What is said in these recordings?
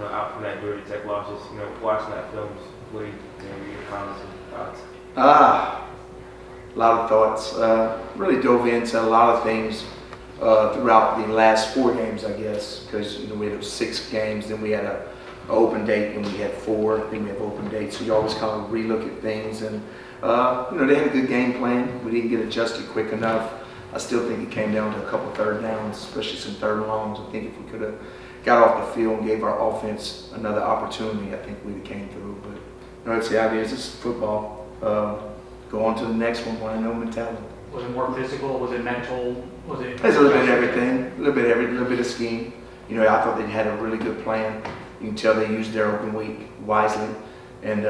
out from that Georgia Tech loss, just watching that film, what do you your comments and thoughts? A lot of thoughts. Really dove into a lot of things throughout the last 4 games, I guess, because we had 6 games, then we had an open date, and we had 4, then we have open dates. So you always kind of relook at things, and they had a good game plan. We didn't get adjusted quick enough. I still think it came down to a couple third downs, especially some third and longs. I think if we could have got off the field and gave our offense another opportunity, I think we'd have came through. But it's the idea. It's just football. Go on to the next one. Want to know mentality. Was it more physical? Was it mental? Was it? There's a little bit of everything. A little bit of scheme. I thought they had a really good plan. You can tell they used their open week wisely, and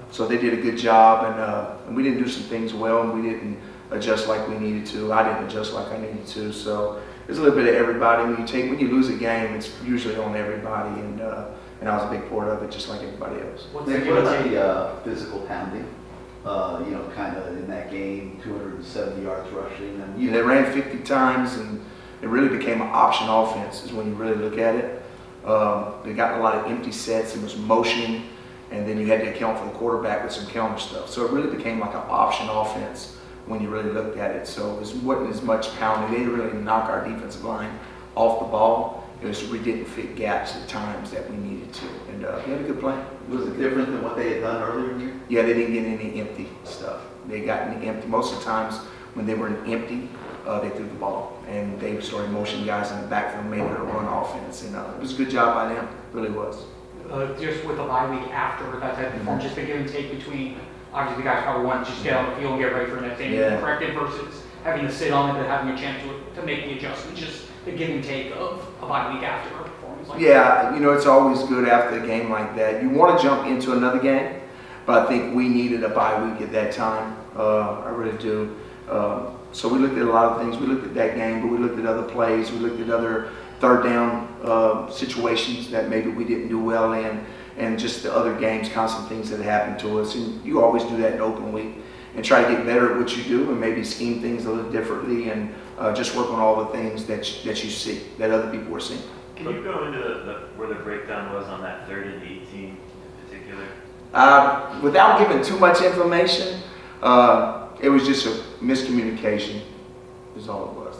so they did a good job. And we didn't do some things well, and we didn't adjust like we needed to. I didn't adjust like I needed to. So there's a little bit of everybody. When you lose a game, it's usually on everybody, and I was a big part of it, just like everybody else. What about the physical pounding? Kind of in that game, 270 yards rushing. They ran 50 times, and it really became an option offense is when you really look at it. They got a lot of empty sets. It was motioning, and then you had to account for the quarterback with some counter stuff. So it really became like an option offense when you really looked at it. So it wasn't as much pounding. They didn't really knock our defensive line off the ball. We didn't fit gaps at times that we needed to, and we had a good plan. Was it different than what they had done earlier in the year? Yeah, they didn't get any empty stuff. They got any empty. Most of the times when they were empty, they threw the ball, and they started motioning guys in the backfield, made it a run offense, and it was a good job by them. It really was. Just with the bye week after that type of form, just the give and take between obviously the guys probably want to just get on the field and get ready for the next game and correct it versus having to sit on it and having a chance to make the adjustment. Just the give and take of a bye week after a performance like that. It's always good after a game like that. You want to jump into another game, but I think we needed a bye week at that time. I really do. So we looked at a lot of things. We looked at that game, but we looked at other plays. We looked at other third down situations that maybe we didn't do well in, and just the other games, constant things that happened to us. And you always do that in open week and try to get better at what you do and maybe scheme things a little differently and just work on all the things that you see, that other people are seeing. Can you go into where the breakdown was on that 3rd and 18 in particular? Without giving too much information, it was just a miscommunication is all it was.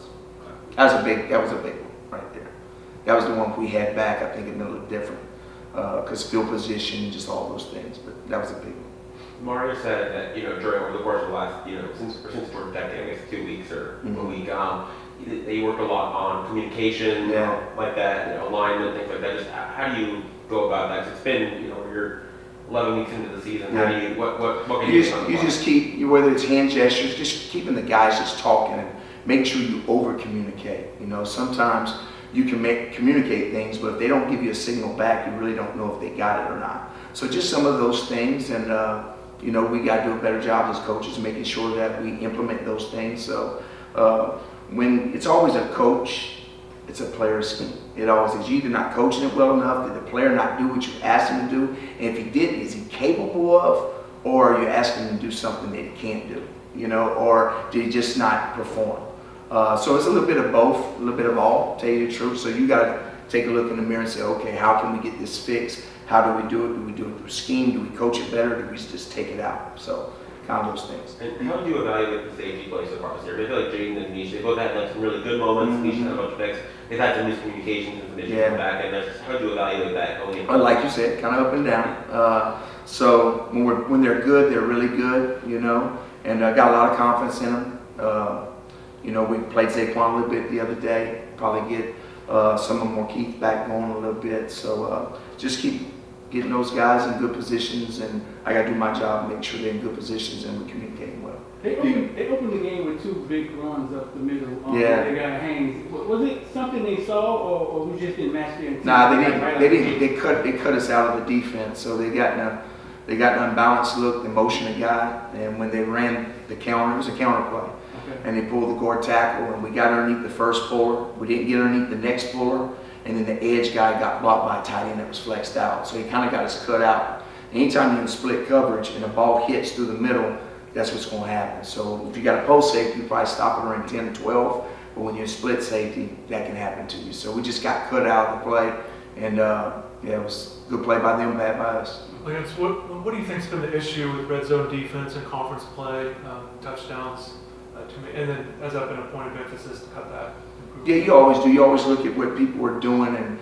That was a big one right there. That was the one we had back. I think it a little different because field position, just all those things, but that was a big one. Mario said that during over the course of the last since Georgia Tech, I guess 2 weeks or a week, they work a lot on communication, like that, alignment, things like that. Just how do you go about that? 'Cause it's been you're 11 weeks into the season. How do you what can you do? You just keep, whether it's hand gestures, just keeping the guys just talking and make sure you over communicate. Sometimes you can communicate things, but if they don't give you a signal back, you really don't know if they got it or not. So just some of those things, and we got to do a better job as coaches making sure that we implement those things. So when it's always a coach, it's a player scheme. It always is. You're either not coaching it well enough, did the player not do what you asked him to do? And if he didn't, is he capable of? Or are you asking him to do something that he can't do? Or did he just not perform? So it's a little bit of both, a little bit of all, to tell you the truth. So you got to take a look in the mirror and say, okay, how can we get this fixed? How do we do it? Do we do it through scheme? Do we coach it better? Do we just take it out? So kind of those things. And how do you evaluate the safety plays so far this year? I feel like Jaden and Nisha, they both had some really good moments. Nisha had a bunch of picks. They've had some miscommunications and some issues in the back end. How do you evaluate that going in? Like you said, kind of up and down. So when they're good, they're really good, and I got a lot of confidence in them. We played Zaquan a little bit the other day. Probably get some of Keith back going a little bit. So just keep getting those guys in good positions, and I got to do my job, make sure they're in good positions and we're communicating well. They opened the game with 2 big runs up the middle. They got Haynes. Was it something they saw, or we just didn't match their intent? Nah, they didn't. They cut us out of the defense, so they got an unbalanced look. They motioned a guy, and when they ran the counter, it was a counter play. And they pulled the guard tackle, and we got underneath the first puller. We didn't get underneath the next puller, and then the edge guy got blocked by a tight end that was flexed out. So he kind of got us cut out. Anytime you're in split coverage and the ball hits through the middle, that's what's going to happen. So if you got a post safety, you probably stop it around 10 or 12. But when you're in split safety, that can happen to you. So we just got cut out of the play, And yeah, it was good play by them, bad by us. Lance, what do you think's been the issue with red zone defense and conference play, touchdowns, and then has that been a point of emphasis to cut that? Yeah, you always do. You always look at what people are doing, and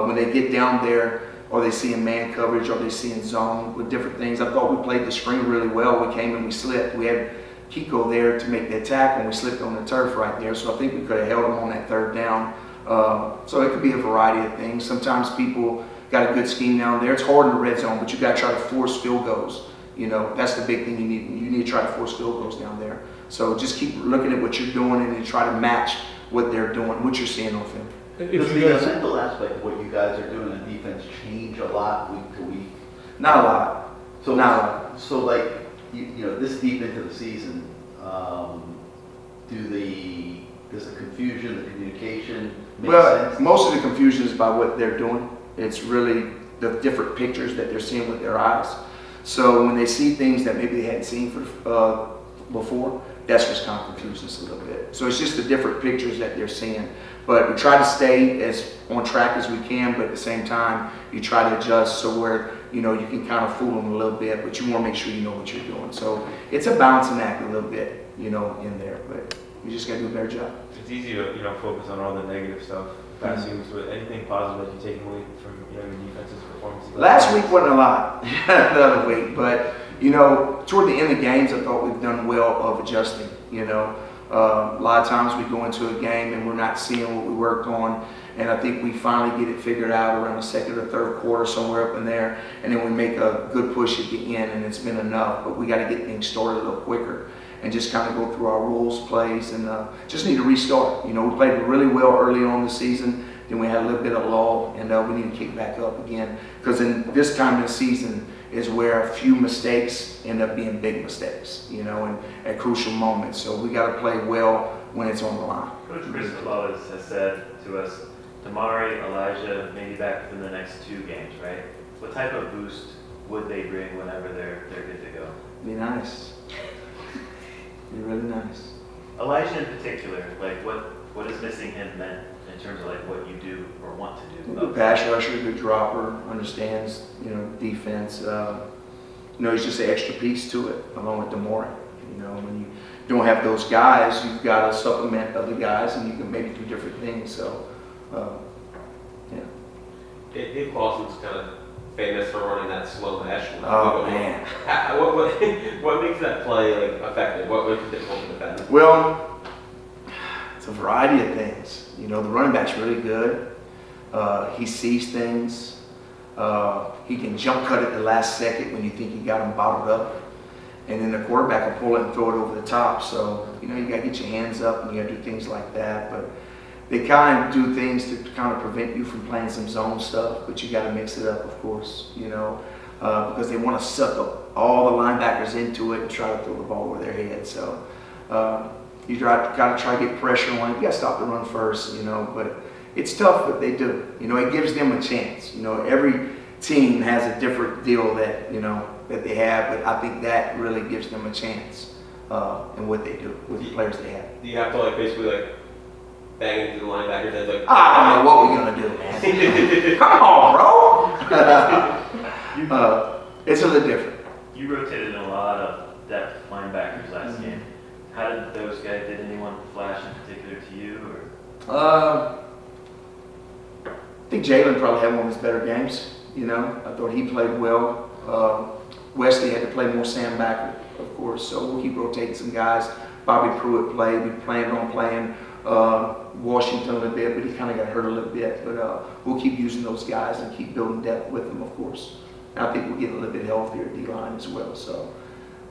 when they get down there, are they seeing man coverage, are they seeing zone with different things. I thought we played the screen really well. We came and we slipped. We had Kiko there to make the tackle, and we slipped on the turf right there. So I think we could have held him on that third down. So it could be a variety of things. Sometimes people got a good scheme down there. It's hard in the red zone, but you got to try to force field goals. You know, that's the big thing you need. You need to try to force field goals down there. So just keep looking at what you're doing and then try to match what they're doing, what you're seeing on film. Does the mental aspect of what you guys are doing on defense change a lot week to week? Not a lot. So, Not a lot. So like, you know, this deep into the season, does the confusion, the communication make Well, sense? most of the confusion is by what they're doing. It's really the different pictures that they're seeing with their eyes. So when they see things that maybe they hadn't seen before, that's what's kind of confusing us a little bit. So it's just the different pictures that they're seeing. But we try to stay as on track as we can, but at the same time, you try to adjust so where, you know, you can kind of fool them a little bit, but you want to make sure you know what you're doing. So it's a balancing act a little bit, you know, in there, but you just got to do a better job. It's easy to, you know, focus on all the negative stuff past few weeks, but anything positive that you take away from, you know, your defense's performance? Last week wasn't a lot, the other week, but, you know, toward the end of games, I thought we've done well of adjusting, you know. A lot of times we go into a game and we're not seeing what we worked on, and I think we finally get it figured out around the second or third quarter, somewhere up in there, and then we make a good push at the end, and it's been enough, but we got to get things started a little quicker and just kind of go through our rules, plays, and just need to restart. You know, we played really well early on in the season, then we had a little bit of lull, and we need to kick back up again, because in this time of the season is where a few mistakes end up being big mistakes, you know, and at crucial moments. So we got to play well when it's on the line. Coach Cristobal has said to us, Damari, Elijah, maybe back in the next 2 games, right? What type of boost would they bring whenever they're good to go? Be nice. Be really nice. Elijah in particular, like what is missing him meant in terms of like what you do or want to do? Good pass rusher, good dropper, understands, you know, defense. You know, he's just an extra piece to it, along with Damari. You know, when you don't have those guys, you've got to supplement other guys, and you can maybe do different things. So, yeah. Dave Clawson's kind of famous for running that slow mesh. Oh man. What makes that play like effective? What makes it difficult to defend? Well, it's a variety of things. You know, the running back's really good. He sees things. He can jump cut at the last second when you think you got him bottled up. And then the quarterback will pull it and throw it over the top. So, you know, you got to get your hands up and you got to do things like that. But they kind of do things to kind of prevent you from playing some zone stuff. But you got to mix it up, of course, you know, because they want to suck up all the linebackers into it and try to throw the ball over their head. So you got to try to get pressure on it. You got to stop the run first, you know. But it's tough, but they do. You know, it gives them a chance. You know, every team has a different deal that, you know, that they have, but I think that really gives them a chance in what they do with the players they have. Do you have to like basically like bang into the linebackers as like? I don't know what we're gonna do, man. Come on, bro. It's a little different. You rotated a lot of depth linebackers last game. How did those guys? Did anyone flash in particular to you, or? I think Jalen probably had one of his better games. You know, I thought he played well. Wesley had to play more sandbacker, of course, so we'll keep rotating some guys. Bobby Pruitt played. We planned on playing Washington a little bit, but he kind of got hurt a little bit. But we'll keep using those guys and keep building depth with them, of course. And I think we'll get a little bit healthier at D-line as well. So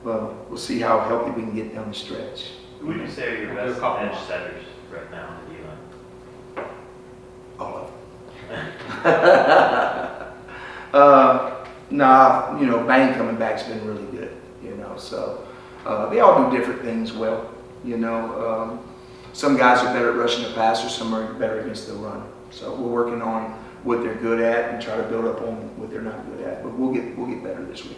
we'll see how healthy we can get down the stretch. Who would you say are your best edge setters right now on the D-line? All of them. Nah, you know, Bang coming back's been really good, you know, so they all do different things well, you know. Some guys are better at rushing the passer, some are better against the run. So we're working on what they're good at and try to build up on what they're not good at, but we'll get better this week.